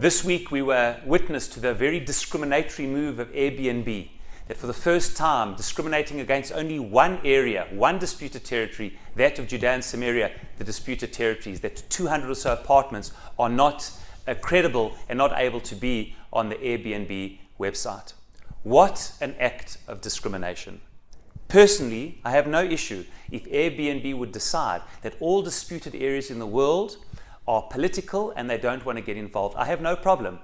This week we were witness to the very discriminatory move of Airbnb, that for the first time discriminating against only one area, one disputed territory, that of Judea and Samaria, the disputed territories, that 200 or so apartments are not credible and not able to be on the Airbnb website. What an act of discrimination. Personally, I have no issue if Airbnb would decide that all disputed areas in the world are political and they don't want to get involved. I have no problem.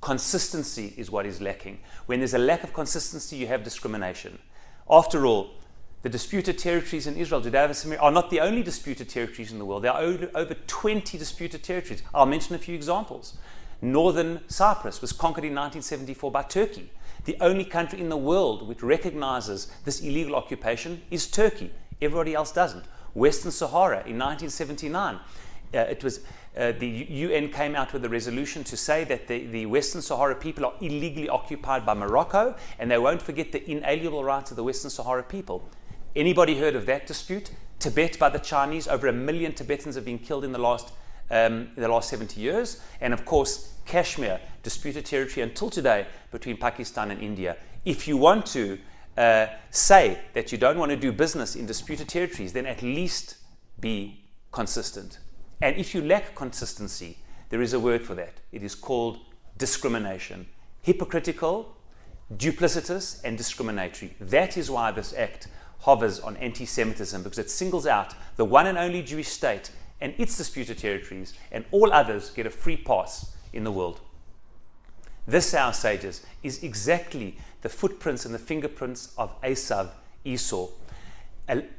Consistency is what is lacking. When there's a lack of consistency, you have discrimination. After all, the disputed territories in Israel, Judea and Samaria, are not the only disputed territories in the world. There are over 20 disputed territories. I'll mention a few examples. Northern Cyprus was conquered in 1974 by Turkey. The only country in the world which recognizes this illegal occupation is Turkey. Everybody else doesn't. Western Sahara in 1979, the UN came out with a resolution to say that the Western Sahara people are illegally occupied by Morocco, and they won't forget the inalienable rights of the Western Sahara people. Anybody heard of that dispute? Tibet by the Chinese, over 1 million Tibetans have been killed in the last 70 years. And of course, Kashmir, disputed territory until today between Pakistan and India. If you want to say that you don't want to do business in disputed territories, then at least be consistent. And if you lack consistency, there is a word for that. It is called discrimination. Hypocritical, duplicitous, and discriminatory. That is why this act hovers on anti-Semitism, because it singles out the one and only Jewish state and its disputed territories, and all others get a free pass in the world. This, our sages, is exactly the footprints and the fingerprints of Eisav, Esau.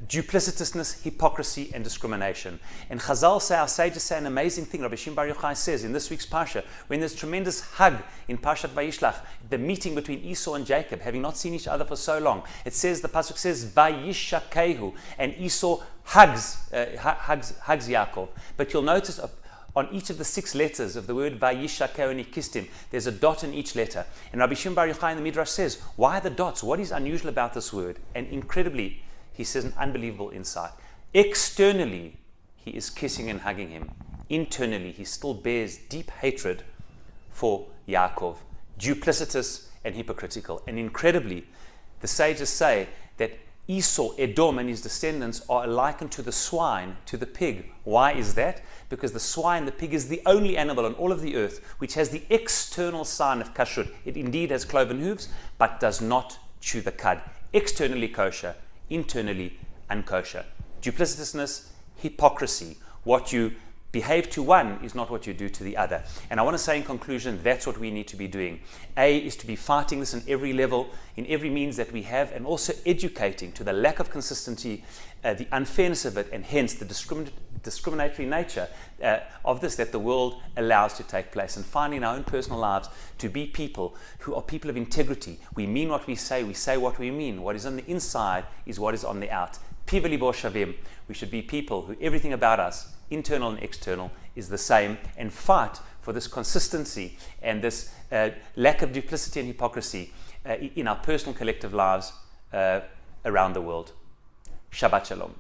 Duplicitousness, hypocrisy, and discrimination. And Chazal say, our sages say an amazing thing. Rabbi Shimon Bar Yochai says in this week's Parasha, when there's tremendous hug in Parashat Vayishlach, the meeting between Esau and Jacob, having not seen each other for so long, it says, the pasuk says, Vayishlach, and Esau hugs Yaakov. But you'll notice on each of the 6 letters of the word Vayishlach and he kissed him, there's a dot in each letter. And Rabbi Shimon Bar Yochai in the Midrash says, why the dots? What is unusual about this word? And incredibly, he says an unbelievable insight. Externally, he is kissing and hugging him. Internally, he still bears deep hatred for Yaakov, duplicitous and hypocritical. And incredibly, the sages say that Esau, Edom, and his descendants are likened to the swine, to the pig. Why is that? Because the swine, the pig, is the only animal on all of the earth which has the external sign of kashrut. It indeed has cloven hooves, but does not chew the cud. Externally kosher, internally unkosher. Duplicitousness, hypocrisy. What you behave to one is not what you do to the other. And I want to say in conclusion, that's what we need to be doing. A is to be fighting this on every level, in every means that we have, and also educating to the lack of consistency, the unfairness of it, and hence the discriminatory nature of this that the world allows to take place, and finding in our own personal lives to be people who are people of integrity. We mean what we say what we mean. What is on the inside is what is on the out. Piva libo shavim. We should be people who everything about us, internal and external, is the same, and fight for this consistency and this lack of duplicity and hypocrisy in our personal collective lives around the world. Shabbat Shalom.